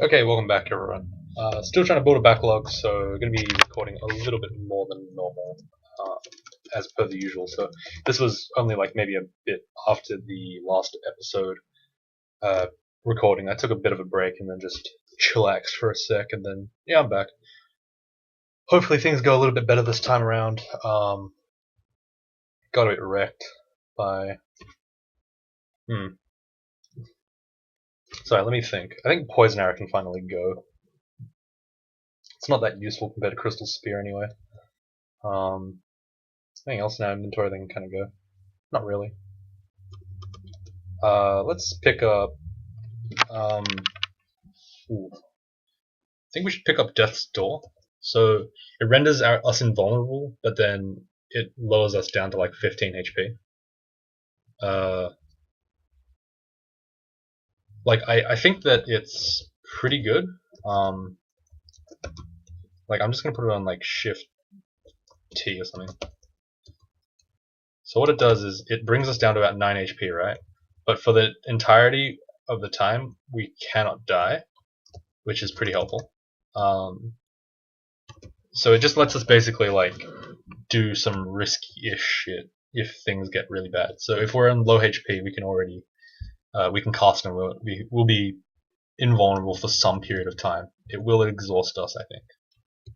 Okay, welcome back everyone. Still trying to build a backlog, so we're going to be recording a little bit more than normal, as per the usual. So this was only like maybe a bit after the last episode recording. I took a bit of a break and then just chillaxed for a sec, and then yeah, I'm back. Hopefully things go a little bit better this time around. Got a bit wrecked by... Sorry, let me think. I think Poison Arrow can finally go. It's not that useful compared to Crystal Spear anyway. Anything else in our inventory that can kind of go? Not really. Let's pick up... I think we should pick up Death's Door. So it renders us invulnerable, but then it lowers us down to like 15 HP. I think that it's pretty good. Like I'm just gonna put it on like Shift T or something. So what it does is it brings us down to about 9 HP, right? But for the entirety of the time, we cannot die, which is pretty helpful. So it just lets us basically like do some risky-ish shit if things get really bad. So if we're in low HP, we can already we can cast and we'll be invulnerable for some period of time. It will exhaust us, I think.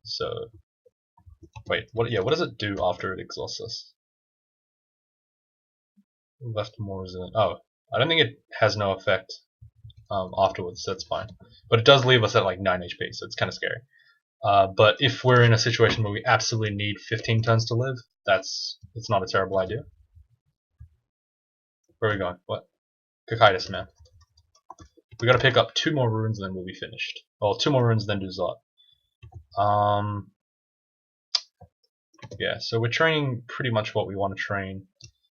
So wait, what? Yeah, what does it do after it exhausts us? Left more resilient. Oh, I don't think it has no effect afterwards, so that's fine. But it does leave us at like 9 HP, so it's kind of scary. But if we're in a situation where we absolutely need 15 turns to live, it's not a terrible idea. Where are we going? What? Cocytus, man. We gotta pick up 2 more runes and then we'll be finished. Well, 2 more runes then do Zot. Yeah, so we're training pretty much what we want to train.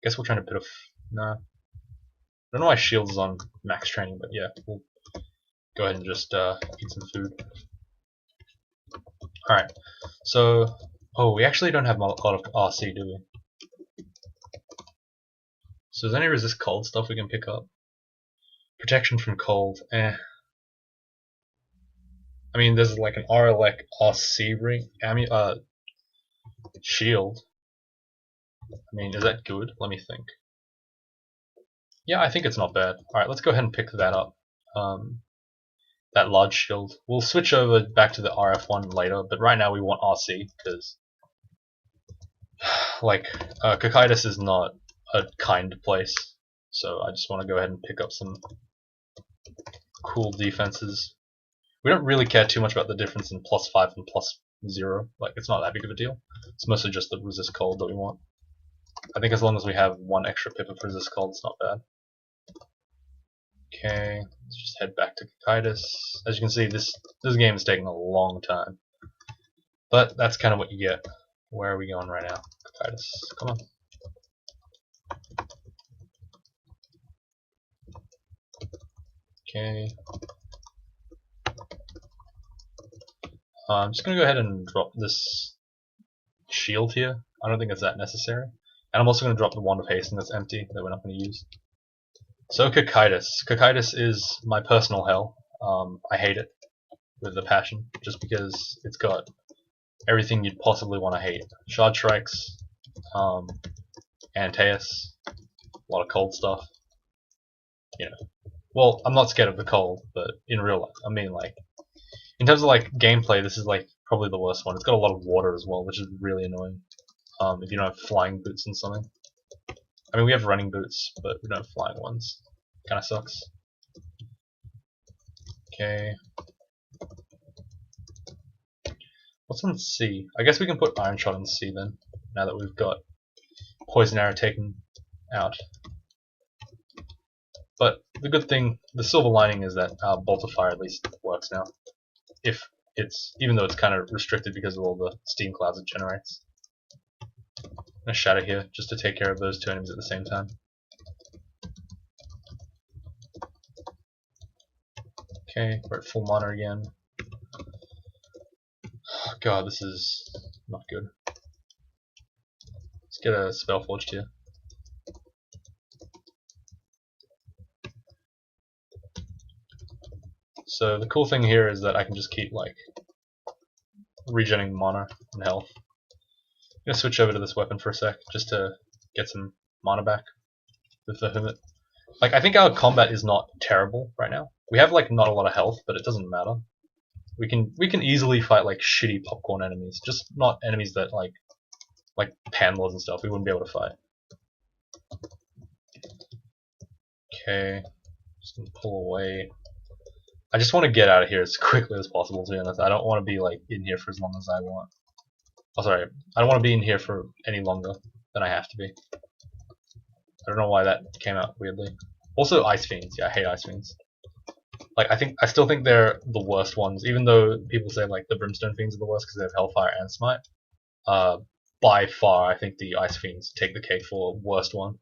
Guess we'll train a bit of... Nah. I don't know why Shields is on max training, but yeah, we'll go ahead and just eat some food. Alright, so... Oh, we actually don't have a lot of RC, do we? So is there any resist cold stuff we can pick up? Protection from cold, eh. I mean, there's like an RLEC RC ring, shield. I mean, is that good? Let me think. Yeah, I think it's not bad. Alright, let's go ahead and pick that up. That large shield. We'll switch over back to the RF one later, but right now we want RC, because like, Cocytus is not a kind place, so I just want to go ahead and pick up some cool defenses. We don't really care too much about the difference in +5 and +0, like it's not that big of a deal. It's mostly just the resist cold that we want. I think as long as we have 1 extra pip of resist cold, it's not bad. Okay, let's just head back to Cocytus. As you can see, this game is taking a long time. But that's kind of what you get. Where are we going right now? Cocytus, come on. Okay. I'm just going to go ahead and drop this shield here. I don't think it's that necessary. And I'm also going to drop the Wand of Hasten that's empty, that we're not going to use. So Cocytus. Cocytus is my personal hell. I hate it with a passion, just because it's got everything you'd possibly want to hate. Shard Strikes, Antaeus, a lot of cold stuff. You know. Well, I'm not scared of the cold, but in real life, I mean like, in terms of like gameplay, this is like probably the worst one. It's got a lot of water as well, which is really annoying. If you don't have flying boots and something. I mean, we have running boots, but we don't have flying ones. Kinda sucks. Okay. What's on C? I guess we can put Iron Shot on C then, now that we've got Poison Arrow taken out. But the good thing, the silver lining is that Bolt of Fire at least works now. Even though it's kind of restricted because of all the steam clouds it generates. I'm gonna shatter here just to take care of those 2 enemies at the same time. Okay, we're at full mana again. Oh god, this is not good. Let's get a spell forged here. So the cool thing here is that I can just keep like regenerating mana and health. I'm gonna switch over to this weapon for a sec, just to get some mana back with the hermit. Like, I think our combat is not terrible right now. We have like not a lot of health, but it doesn't matter. We can easily fight like shitty popcorn enemies, just not enemies that like panlords and stuff. We wouldn't be able to fight. Okay, just gonna pull away. I just want to get out of here as quickly as possible, to be honest. I don't want to be like in here for as long as I want. Oh, sorry. I don't want to be in here for any longer than I have to be. I don't know why that came out weirdly. Also, Ice Fiends. Yeah, I hate Ice Fiends. Like, I still think they're the worst ones, even though people say like the Brimstone Fiends are the worst because they have Hellfire and Smite. By far, I think the Ice Fiends take the cake for worst one.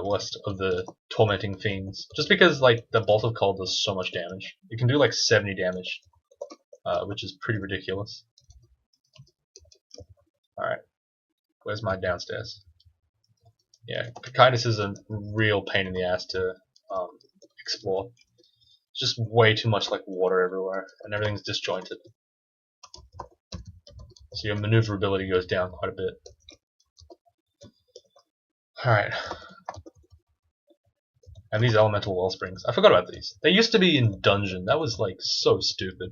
Worst of the tormenting fiends, just because like the Bolt of Cold does so much damage. It can do like 70 damage, which is pretty ridiculous. Alright, where's my downstairs? Yeah, Cocytus is a real pain in the ass to explore. It's just way too much like water everywhere, and everything's disjointed. So your maneuverability goes down quite a bit. Alright. And these elemental well springs. I forgot about these. They used to be in dungeon. That was like so stupid.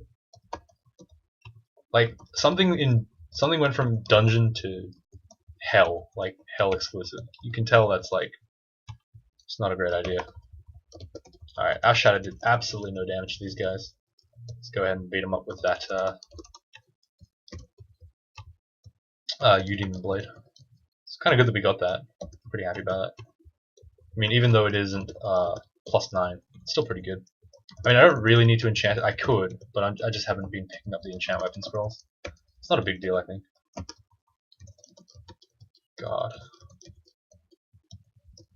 Like something went from dungeon to hell, like hell exclusive. You can tell that's like it's not a great idea. Alright, our shadow did absolutely no damage to these guys. Let's go ahead and beat them up with that Demon Blade. It's kind of good that we got that. I'm pretty happy about that. I mean, even though it isn't +9, it's still pretty good. I mean, I don't really need to enchant it. I could, but I just haven't been picking up the enchant weapon scrolls. It's not a big deal, I think. God.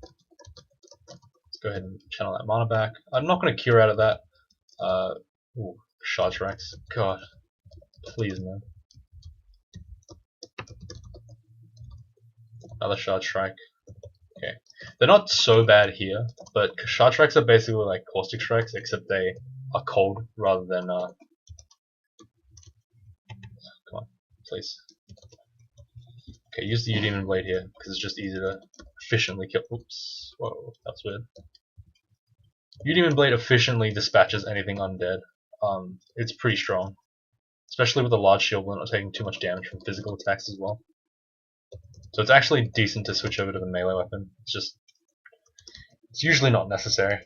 Let's go ahead and channel that mana back. I'm not going to cure out of that. Ooh, Shard Strikes. God. Please, man. Another Shard Strike. Okay. They're not so bad here, but Shard Strikes are basically like Caustic Strikes, except they are cold rather than come on, please. Okay, use the Demon Blade here, because it's just easier to efficiently kill. Oops. Whoa, that's weird. Demon Blade efficiently dispatches anything undead. It's pretty strong. Especially with a large shield, we're not taking too much damage from physical attacks as well. So it's actually decent to switch over to the melee weapon. It's usually not necessary.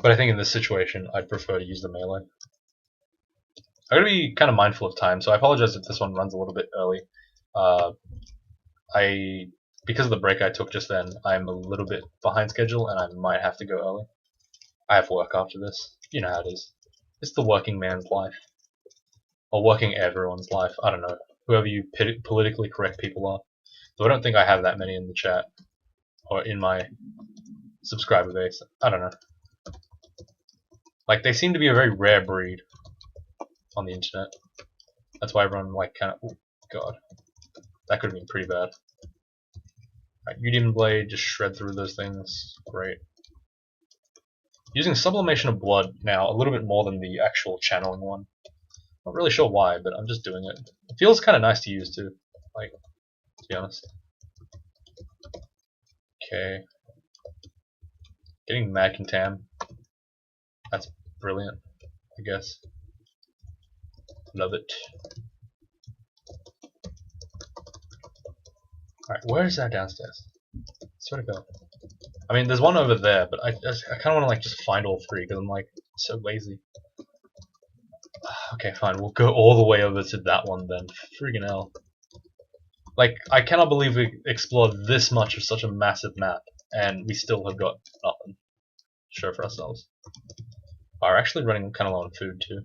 But I think in this situation, I'd prefer to use the melee. I'm going to be kind of mindful of time, so I apologize if this one runs a little bit early. Because of the break I took just then, I'm a little bit behind schedule, and I might have to go early. I have work after this. You know how it is. It's the working man's life. Or working everyone's life. I don't know. Whoever you politically correct people are. Though I don't think I have that many in the chat. Or in my subscriber base. I don't know. Like, they seem to be a very rare breed on the internet. That's why everyone, like, kind of... Oh, God. That could have been pretty bad. Alright, Demon Blade, just shred through those things. Great. Using Sublimation of Blood now, a little bit more than the actual channeling one. Not really sure why, but I'm just doing it. It feels kind of nice to use too, like, to be honest. Okay. Getting Mad Contam. That's brilliant, I guess. Love it. Alright, where is that downstairs? Swear to God. I mean, there's one over there, but I kind of want to like just find all three because I'm like so lazy. Okay, fine. We'll go all the way over to that one then. Friggin' hell. Like, I cannot believe we explored this much of such a massive map, and we still have got nothing to show for ourselves. We're actually running kind of low on food too.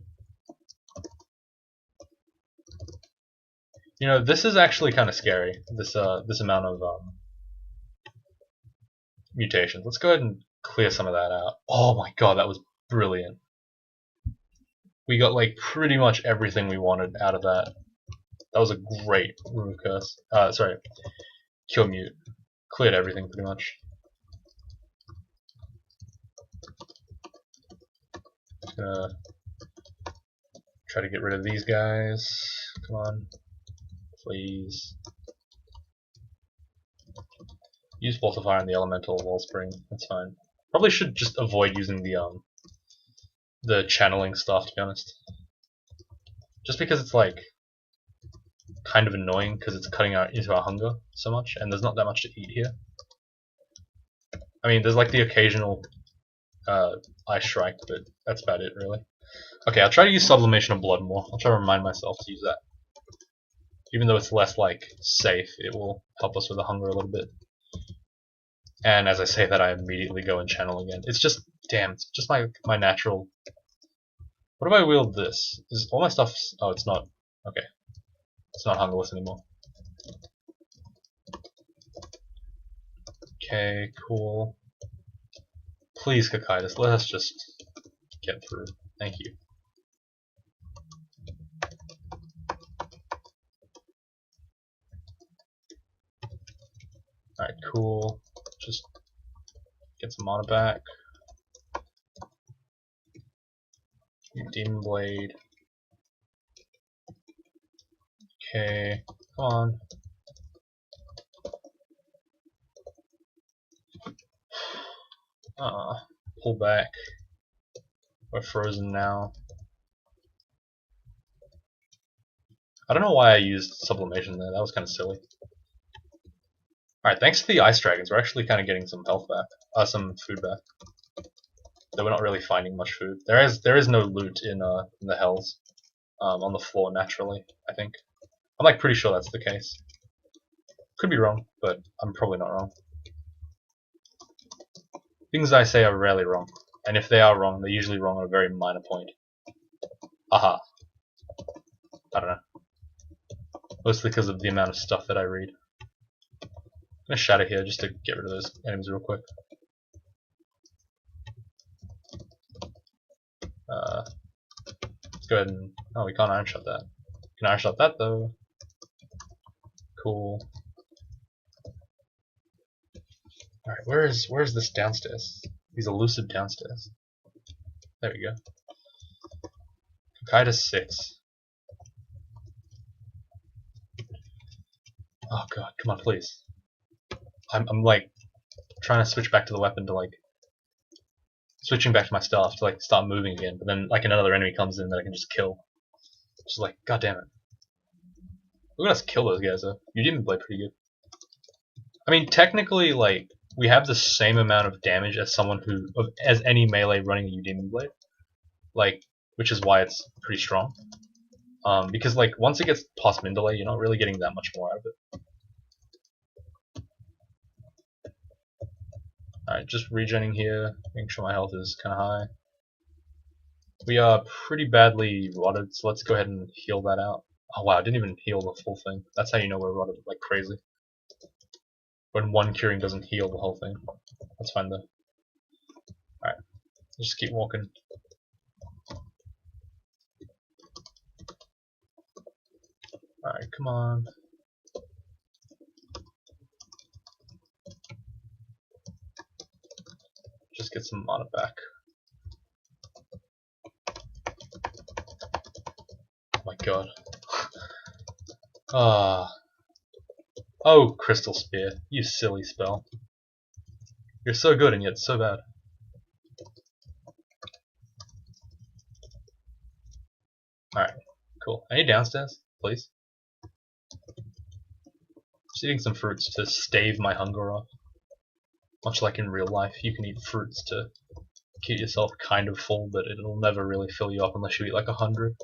You know, this is actually kind of scary. This amount of mutations. Let's go ahead and clear some of that out. Oh my God, that was brilliant. We got like pretty much everything we wanted out of that. That was a great remove curse. Sorry, cure mute. Cleared everything pretty much. gonna try to get rid of these guys. Come on, please. Use falsifier on the elemental wellspring. That's fine. Probably should just avoid using the channeling stuff, to be honest. Just because it's like kind of annoying because it's cutting out into our hunger so much, and there's not that much to eat here. I mean, there's like the occasional ice strike, but that's about it, really. Okay, I'll try to use sublimation of blood more. I'll try to remind myself to use that. Even though it's less like safe, it will help us with the hunger a little bit. And as I say that, I immediately go and channel again. It's just, damn, it's just my natural. What if I wield this? Is all my stuff? Oh, it's not. Okay, it's not hungerless anymore. Okay, cool. Please, Cocytus, let us just get through. Thank you. Alright, cool. Just get some mana back. Demon Blade. Okay, come on. Pull back. We're frozen now. I don't know why I used sublimation there, that was kind of silly. Alright, thanks to the ice dragons, we're actually kind of getting some health back. Some food back. Though we're not really finding much food. There is no loot in the hells. On the floor naturally, I think. I'm like pretty sure that's the case. Could be wrong, but I'm probably not wrong. Things I say are rarely wrong, and if they are wrong, they're usually wrong on a very minor point. Aha. I don't know. Mostly because of the amount of stuff that I read. I'm gonna shatter here just to get rid of those enemies real quick. Let's go ahead and... Oh, we can't iron shot that. We can iron shot that though. Cool. Alright, where's this downstairs? These elusive downstairs. There we go. Cocytus 6. Oh god, come on, please. I'm like trying to switch back to the weapon to like switching back to my staff to like start moving again, but then like another enemy comes in that I can just kill. Just like, god damn it. Look at us kill those guys though. You didn't play pretty good. I mean, technically, like, we have the same amount of damage as someone as any melee running a Udemy blade, like, which is why it's pretty strong. Because like once it gets past min delay, you're not really getting that much more out of it. Alright, just regenning here, making sure my health is kind of high. We are pretty badly rotted, so let's go ahead and heal that out. Oh wow, I didn't even heal the full thing. That's how you know we're rotted like crazy. When one curing doesn't heal the whole thing. That's fine though. Alright, just keep walking. Alright, come on. Just get some mana back. Oh my god. Oh, Crystal Spear, you silly spell. You're so good and yet so bad. Alright, cool. Are you downstairs, please? Just eating some fruits to stave my hunger off. Much like in real life, you can eat fruits to keep yourself kind of full, but it'll never really fill you up unless you eat like 100.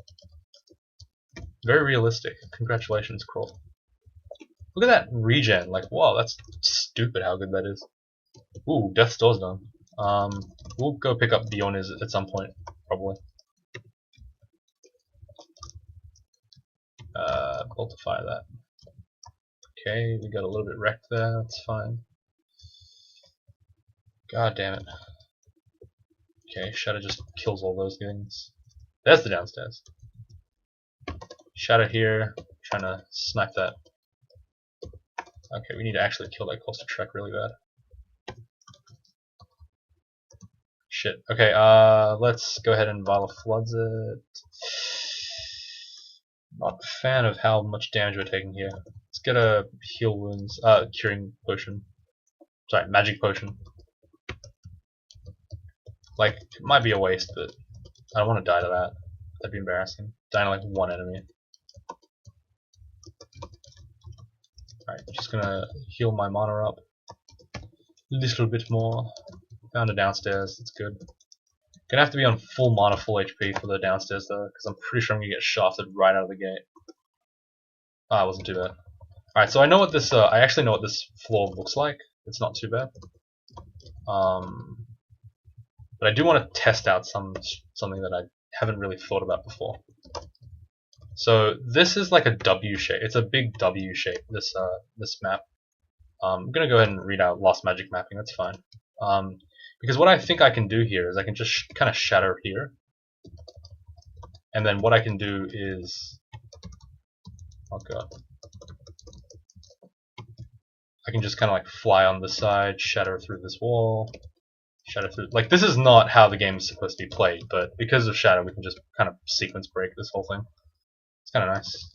Very realistic. Congratulations, Crawl. Look at that regen. Like, wow, that's stupid how good that is. Ooh, Death's Door's done. We'll go pick up Bjorn's at some point, probably. Boltify that. Okay, we got a little bit wrecked there, that's fine. God damn it. Okay, Shadow just kills all those things. There's the downstairs. Shadow here, trying to snipe that. Okay, we need to actually kill that cluster track really bad. Shit. Okay, let's go ahead and Vial of Floods it. Not a fan of how much damage we're taking here. Let's get a heal wounds, curing potion. Sorry, magic potion. Like, it might be a waste, but I don't want to die to that. That'd be embarrassing. Dying to like one enemy. Alright, just gonna heal my mana up a little bit more. Found a downstairs, that's good. Gonna have to be on full mana, full HP for the downstairs though, because I'm pretty sure I'm gonna get shafted right out of the gate. Ah, it wasn't too bad. Alright, so I know what this, I actually know what this floor looks like. It's not too bad. But I do want to test out something that I haven't really thought about before. So this is like a W shape. It's a big W shape, this map. I'm gonna go ahead and read out Lost Magic mapping, that's fine. Because what I think I can do here is I can just kind of shatter here. And then what I can do is, oh god, I can just kind of like fly on this side, shatter through this wall, shatter through. Like, this is not how the game is supposed to be played, but because of shatter, we can just kind of sequence break this whole thing. It's kind of nice.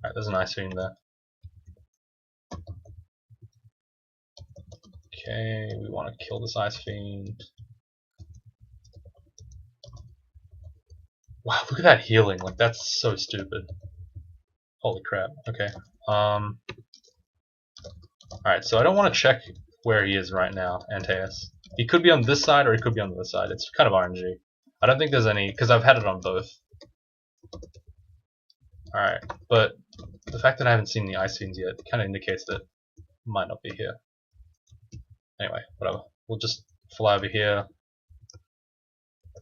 Alright, there's an ice fiend there. Okay, we want to kill this ice fiend. Wow, look at that healing. Like, that's so stupid. Holy crap. Okay. Alright, so I don't want to check where he is right now, Antaeus. He could be on this side or he could be on the other side. It's kind of RNG. I don't think there's any, because I've had it on both. Alright, but the fact that I haven't seen the ice fiends yet kind of indicates that it might not be here. Anyway, whatever. We'll just fly over here.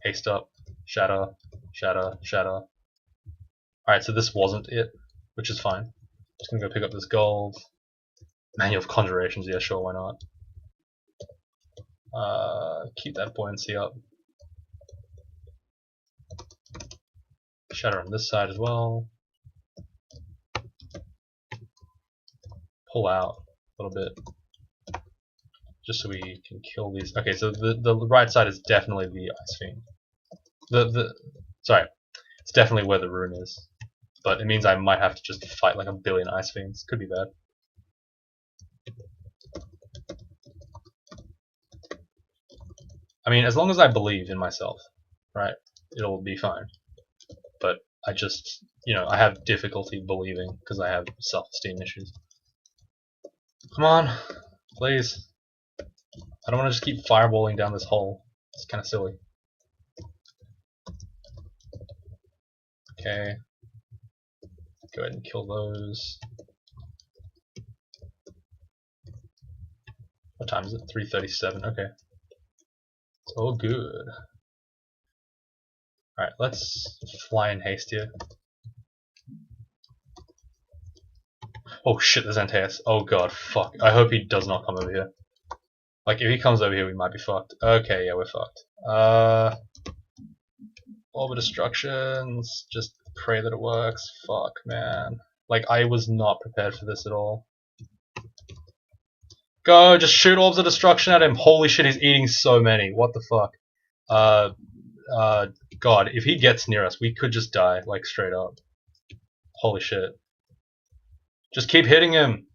Haste up. Shatter. Shatter. Shatter. Alright, so this wasn't it, which is fine. Just gonna go pick up this gold. Manual of Conjurations, yeah, sure, why not? Keep that buoyancy up. Shatter on this side as well. Pull out a little bit. Just so we can kill these. Okay, so the right side is definitely the Ice Fiend. Sorry, it's definitely where the rune is. But it means I might have to just fight like a billion Ice Fiends. Could be bad. I mean, as long as I believe in myself, right, it'll be fine. But I just, I have difficulty believing because I have self-esteem issues. Come on, please. I don't want to just keep fireballing down this hole. It's kind of silly. Okay. Go ahead and kill those. What time is it? 3:37. Okay. It's all good. Alright, let's fly in haste here. Oh shit, there's Antaeus. Oh god, fuck. I hope he does not come over here. Like, if he comes over here, we might be fucked. Okay, yeah, we're fucked. Orb of Destructions. Just pray that it works. Fuck, man. Like, I was not prepared for this at all. Go, just shoot Orbs of Destruction at him. Holy shit, he's eating so many. What the fuck? God, if he gets near us, we could just die, like, straight up. Holy shit. Just keep hitting him.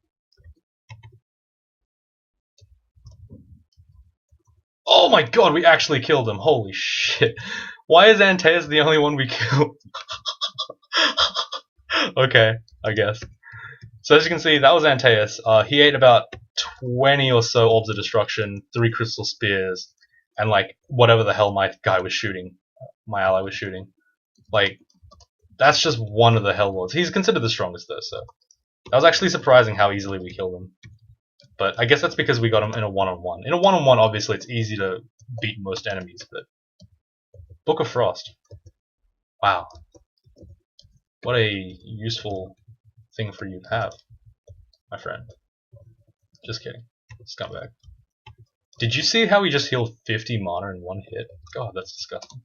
Oh my god, we actually killed him. Holy shit. Why is Antaeus the only one we killed? Okay, I guess. So as you can see, that was Antaeus. He ate about 20 or so Orbs of Destruction, 3 Crystal Spears, and like whatever the hell my guy was shooting. My ally was shooting. Like, that's just one of the Hell Lords. He's considered the strongest though, so. That was actually surprising how easily we killed him. But I guess that's because we got him in a one-on-one. In a one-on-one, obviously, it's easy to beat most enemies, but... Book of Frost. Wow. What a useful thing for you to have, my friend. Just kidding. Scumbag. Did you see how he just healed 50 mana in one hit? God, that's disgusting.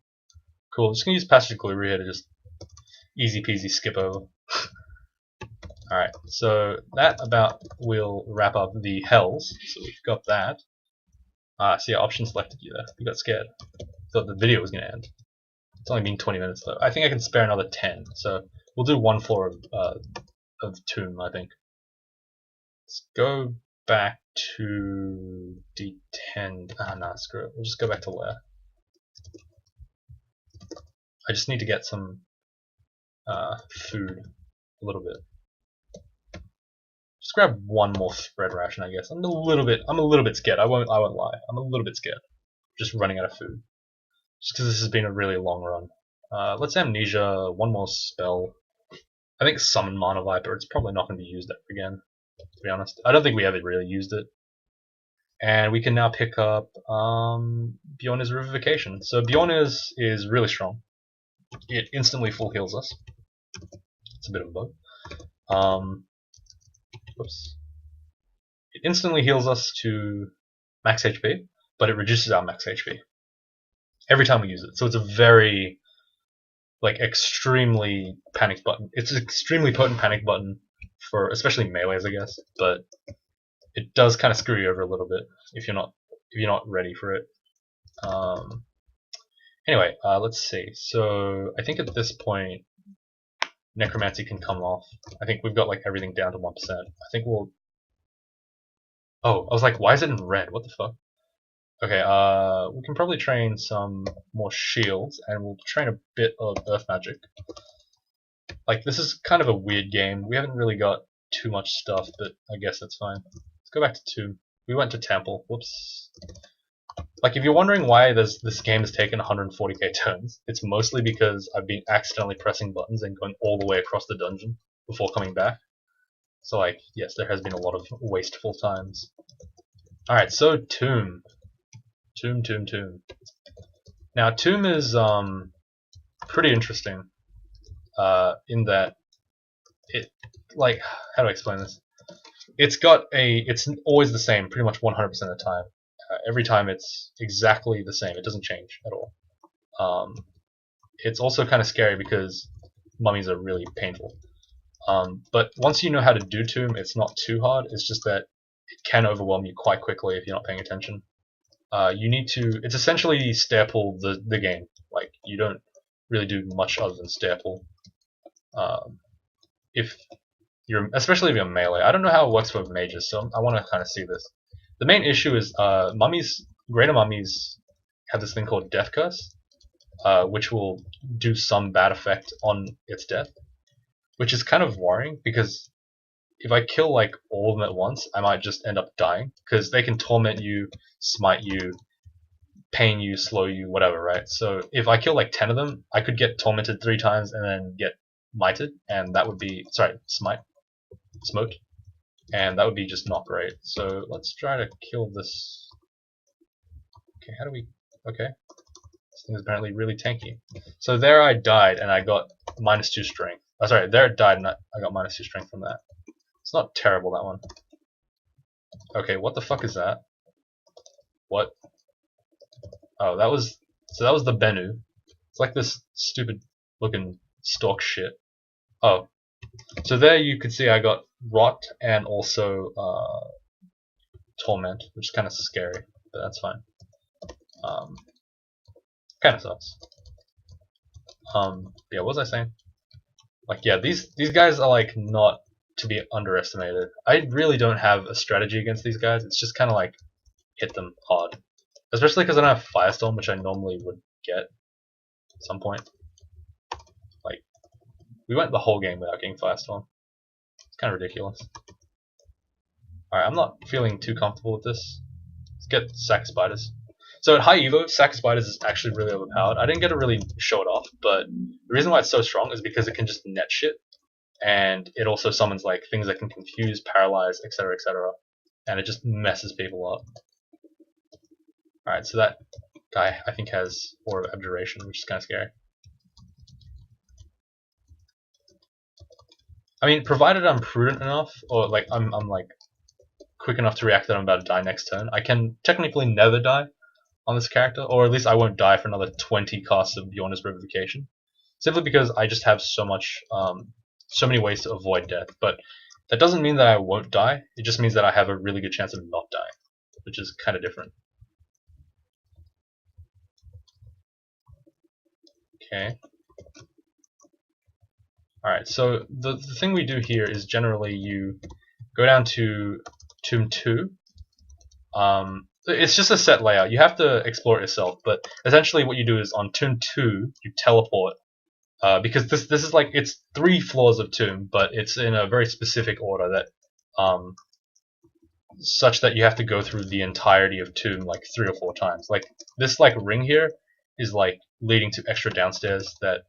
Cool, I'm just gonna use Passage Glory here to just easy peasy skip over. Alright, so that about will wrap up the hells. So we've got that. See, our option selected you there. You got scared. Thought the video was going to end. It's only been 20 minutes though. I think I can spare another 10, so we'll do one floor of tomb, I think. Let's go back to D10. Nah, screw it. We'll just go back to lair. I just need to get some food, a little bit. Just grab one more spread ration, I guess. I'm a little bit scared. I won't lie. I'm a little bit scared. Just running out of food. Just because this has been a really long run. Let's amnesia. One more spell. I think summon Mana Viper. It's probably not going to be used ever again. To be honest, I don't think we ever really used it. And we can now pick up Bjorn's Revivification. So Bjorn is really strong. It instantly full heals us. It's a bit of a bug. Whoops. It instantly heals us to max HP, but it reduces our max HP every time we use it. So it's a very, like, extremely panic button. It's an extremely potent panic button for especially melees, I guess. But it does kind of screw you over a little bit if you're not ready for it. Anyway, let's see. So I think at this point, Necromancy can come off. I think we've got like everything down to 1%. I think we'll. Oh, I was like, why is it in red? What the fuck? Okay, we can probably train some more shields, and we'll train a bit of earth magic. Like, this is kind of a weird game. We haven't really got too much stuff, but I guess that's fine. Let's go back to 2. We went to temple. Whoops. Like, if you're wondering why this game has taken 140k turns, it's mostly because I've been accidentally pressing buttons and going all the way across the dungeon before coming back. So, like, yes, there has been a lot of wasteful times. Alright, so Tomb. Tomb. Now, Tomb is pretty interesting in that it, like, how do I explain this? It's always the same pretty much 100% of the time. Every time it's exactly the same. It doesn't change at all. It's also kind of scary because mummies are really painful. But once you know how to do Tomb, it's not too hard. It's just that it can overwhelm you quite quickly if you're not paying attention. You need to. It's essentially stair pull the game. Like, you don't really do much other than stair pull. Especially if you're melee. I don't know how it works for mages, so I want to kind of see this. The main issue is greater mummies have this thing called Death Curse, which will do some bad effect on its death, which is kind of worrying because if I kill like all of them at once, I might just end up dying because they can torment you, smite you, pain you, slow you, whatever, right? So if I kill like 10 of them, I could get tormented 3 times and then get mited, and that would be smoked, and that would be just not great. So let's try to kill this. Okay, how do we? Okay, this thing is apparently really tanky. So there I died and I got -2 strength. Oh, sorry, there it died and I got -2 strength from that. It's not terrible, that one. Okay, what the fuck is that? What? Oh, that was the Bennu. It's like this stupid looking stalk shit. Oh, so there you could see I got Rot and also Torment, which is kind of scary, but that's fine. Kind of sucks. Yeah, what was I saying? Like, yeah, these guys are like not to be underestimated. I really don't have a strategy against these guys. It's just kind of like hit them hard, especially because I don't have Firestorm, which I normally would get at some point. Like, we went the whole game without getting Firestorm. It's kind of ridiculous. Alright, I'm not feeling too comfortable with this. Let's get Sack Spiders. So at high Evo, Sack Spiders is actually really overpowered. I didn't get to really show it off, but the reason why it's so strong is because it can just net shit, and it also summons like things that can confuse, paralyze, etc., and it just messes people up. Alright, so that guy I think has Aura of Abjuration, which is kind of scary. I mean, provided I'm prudent enough, or like I'm like quick enough to react that I'm about to die next turn, I can technically never die on this character, or at least I won't die for another 20 casts of Bjorn's Revivification, simply because I just have so much so many ways to avoid death, but that doesn't mean that I won't die. It just means that I have a really good chance of not dying, which is kind of different. Okay. Alright, so the thing we do here is generally you go down to Tomb 2. It's just a set layout. You have to explore it yourself, but essentially what you do is on Tomb 2, you teleport. Because this is like, it's 3 floors of Tomb, but it's in a very specific order that such that you have to go through the entirety of Tomb like 3 or 4 times. Like this like ring here is like leading to extra downstairs that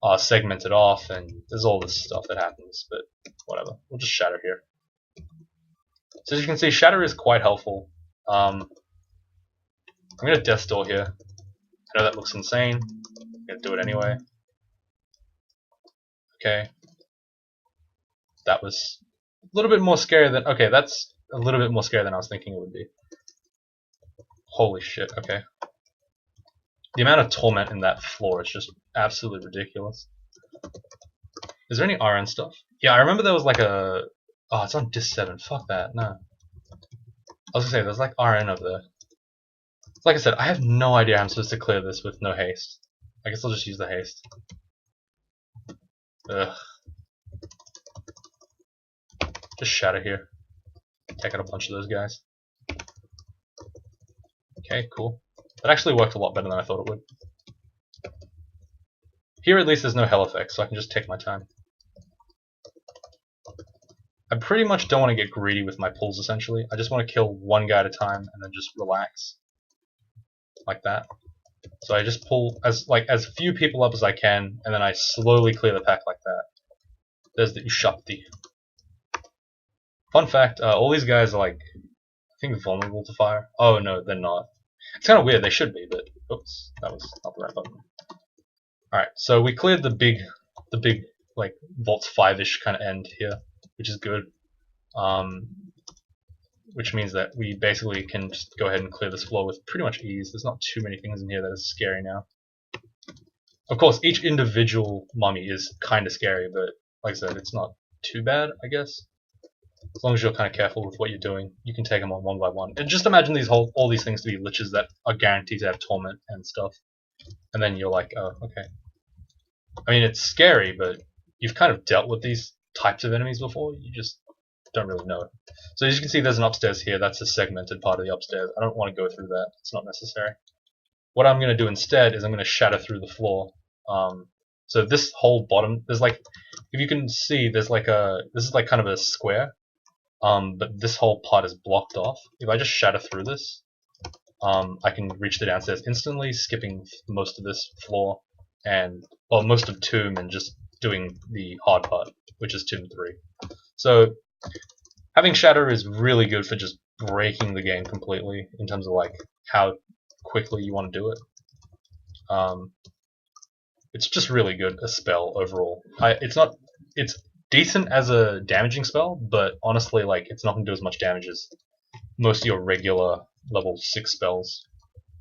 are segmented off, and there's all this stuff that happens, but whatever. We'll just shatter here. So as you can see, shatter is quite helpful. I'm gonna death store here. I know that looks insane. I'm gonna do it anyway. Okay. That was a little bit more scary than, okay, that's a little bit more scary than I was thinking it would be. Holy shit, okay. The amount of torment in that floor is just absolutely ridiculous. Is there any RN stuff? Yeah, I remember there was like a... Oh, it's on disc 7. Fuck that, no. I was gonna say, there's like RN over there. Like I said, I have no idea how I'm supposed to clear this with no haste. I guess I'll just use the haste. Ugh. Just shatter here. Take out a bunch of those guys. Okay, cool. That actually worked a lot better than I thought it would. Here at least there's no hell effects, so I can just take my time. I pretty much don't want to get greedy with my pulls, essentially. I just want to kill one guy at a time and then just relax. Like that. So I just pull as few people up as I can, and then I slowly clear the pack like that. There's the Ushapti. Fun fact, all these guys are like, I think vulnerable to fire. Oh no, they're not. It's kind of weird, they should be, but oops, that was not the right button. Alright, so we cleared the big like Vaults 5-ish kind of end here, which is good. Which means that we basically can just go ahead and clear this floor with pretty much ease. There's not too many things in here that is scary now. Of course, each individual mummy is kind of scary, but like I said, it's not too bad, I guess. As long as you're kind of careful with what you're doing, you can take them on one by one. And just imagine all these things to be liches that are guaranteed to have torment and stuff. And then you're like, oh, okay. I mean, it's scary, but you've kind of dealt with these types of enemies before. You just don't really know. So as you can see, there's an upstairs here. That's a segmented part of the upstairs. I don't want to go through that. It's not necessary. What I'm going to do instead is I'm going to shatter through the floor. So this whole bottom, there's like, if you can see, there's like this is like kind of a square, but this whole part is blocked off. If I just shatter through this, I can reach the downstairs instantly, skipping most of this floor and, well, most of Tomb and just doing the hard part, which is Tomb 3. So having shatter is really good for just breaking the game completely in terms of like how quickly you want to do it. It's just really good a spell overall. It's decent as a damaging spell, but honestly, like, it's not going to do as much damage as most of your regular level 6 spells.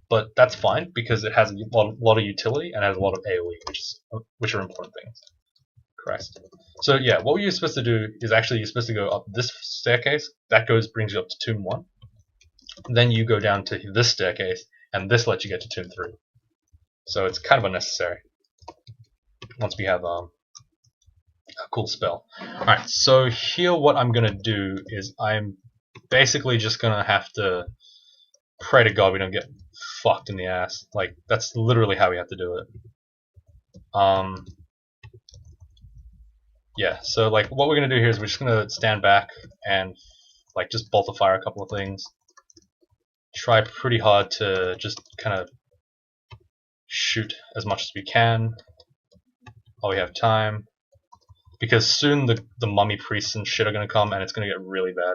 But that's fine because it has a lot of utility and has a lot of AoE, which are important things. Christ. So yeah, what you're supposed to do is actually you're supposed to go up this staircase. That brings you up to Tomb 1. Then you go down to this staircase, and this lets you get to Tomb 3. So it's kind of unnecessary once we have a cool spell. Alright, so here what I'm going to do is I'm basically just going to have to pray to God we don't get fucked in the ass. Like, that's literally how we have to do it. Yeah, so like what we're going to do here is we're just going to stand back and like just bolt to fire a couple of things. Try pretty hard to just kind of shoot as much as we can while we have time. Because soon the mummy priests and shit are going to come and it's going to get really bad.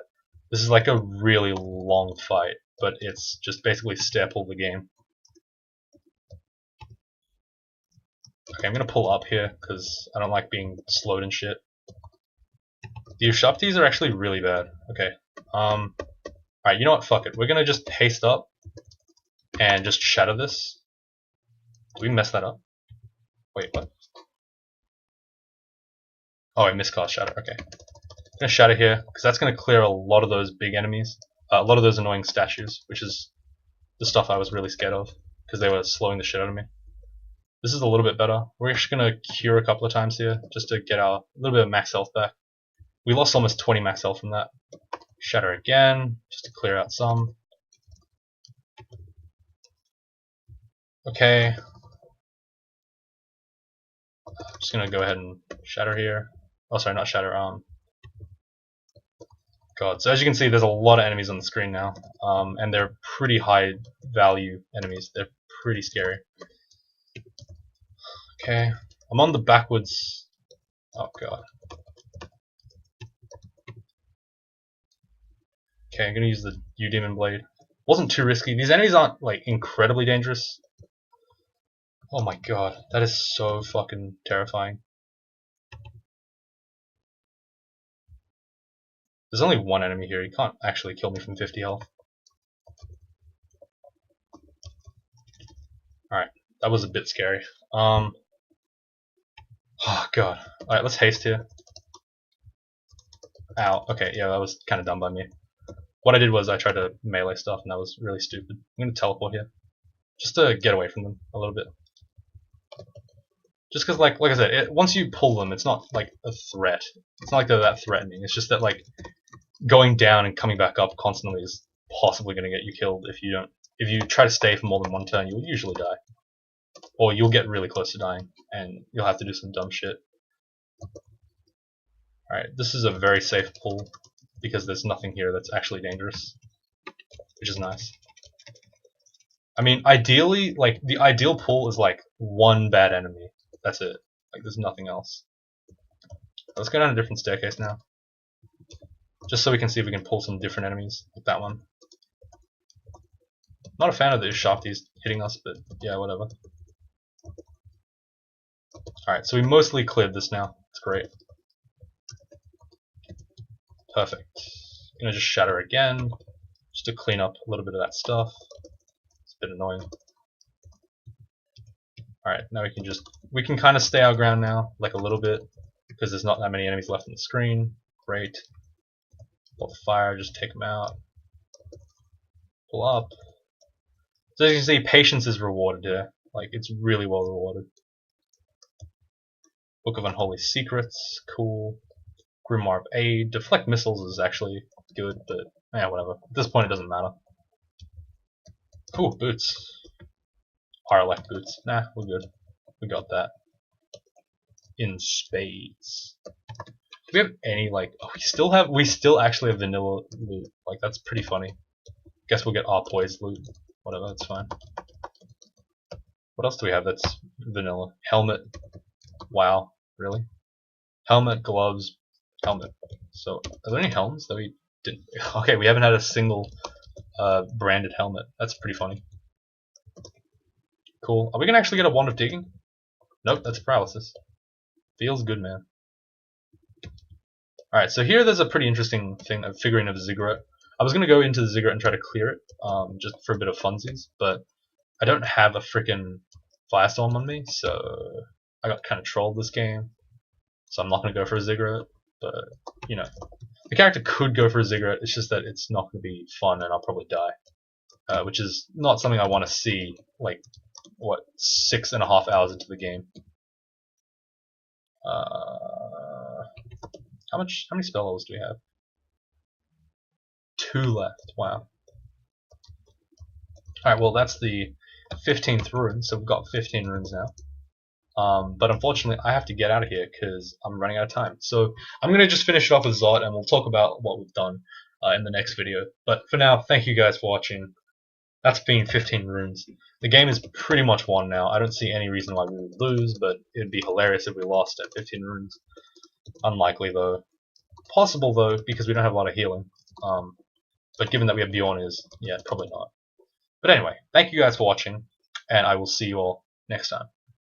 This is like a really long fight, but it's just basically stair pull the game. Okay, I'm going to pull up here because I don't like being slowed and shit. The Ushaptis are actually really bad. Okay. Alright, you know what? Fuck it. We're going to just haste up and just shatter this. Did we mess that up? Wait, what? Oh, I miscast Shatter. Okay. I'm gonna Shatter here, because that's gonna clear a lot of those big enemies. A lot of those annoying statues, which is the stuff I was really scared of, because they were slowing the shit out of me. This is a little bit better. We're actually gonna cure a couple of times here, just to get our little bit of max health back. We lost almost 20 max health from that. Shatter again, just to clear out some. Okay. Just gonna go ahead and Shatter here. Oh, sorry, not Shatter. God. So as you can see, there's a lot of enemies on the screen now, and they're pretty high value enemies. They're pretty scary. Okay, I'm on the backwards. Oh god. Okay, I'm gonna use the U-Demon Blade. Wasn't too risky. These enemies aren't like incredibly dangerous. Oh my god, that is so fucking terrifying. There's only one enemy here. He can't actually kill me from 50 health. Alright, that was a bit scary. Oh god. Alright, let's haste here. Ow. Okay, yeah, that was kind of dumb by me. What I did was I tried to melee stuff, and that was really stupid. I'm gonna teleport here, just to get away from them a little bit. Just because, like I said, once you pull them, it's not like a threat. It's not like they're that threatening. It's just that like going down and coming back up constantly is possibly going to get you killed if you don't. If you try to stay for more than one turn, you'll usually die, or you'll get really close to dying, and you'll have to do some dumb shit. All right, this is a very safe pull because there's nothing here that's actually dangerous, which is nice. I mean, ideally, like the ideal pull is like one bad enemy. That's it. Like there's nothing else. Let's go down a different staircase now, just so we can see if we can pull some different enemies, like that one. Not a fan of these Shafties hitting us, but yeah, whatever. Alright, so we mostly cleared this now. It's great. Perfect. Gonna just Shatter again, just to clean up a little bit of that stuff. It's a bit annoying. Alright, now we can kind of stay our ground now, like a little bit, because there's not that many enemies left on the screen. Great. Pull fire, just take them out. Pull up. So as you can see, patience is rewarded here. Like, it's really well rewarded. Book of Unholy Secrets, cool. Grimoire of Aid. Deflect Missiles is actually good, but yeah, whatever. At this point, it doesn't matter. Cool, boots. Elect boots. Nah, we're good. We got that. In spades. Do we have any, like, oh, we still actually have vanilla loot. Like, that's pretty funny. Guess we'll get our poise loot. Whatever, that's fine. What else do we have that's vanilla? Helmet. Wow, really? Helmet, gloves, helmet. So, are there any helmets that we didn't? Okay, we haven't had a single branded helmet. That's pretty funny. Cool. Are we gonna actually get a wand of digging? Nope, that's paralysis. Feels good, man. Alright, so here there's a pretty interesting thing, a figurine of Ziggurat. I was gonna go into the Ziggurat and try to clear it, just for a bit of funsies, but I don't have a freaking Firestorm on me, so I got kind of trolled this game. So I'm not gonna go for a Ziggurat, but you know, the character could go for a Ziggurat. It's just that it's not gonna be fun, and I'll probably die, which is not something I want to see. Like, what, 6.5 hours into the game? How many spell levels do we have? 2 left. Wow. Alright, well that's the 15th rune, so we've got 15 runes now. But unfortunately, I have to get out of here because I'm running out of time. So I'm going to just finish it off with Zod, and we'll talk about what we've done in the next video. But for now, thank you guys for watching. That's been 15 runes. The game is pretty much won now. I don't see any reason why we would lose, but it would be hilarious if we lost at 15 runes. Unlikely though. Possible though, because we don't have a lot of healing. But given that we have Bjorn, yeah, probably not. But anyway, thank you guys for watching, and I will see you all next time.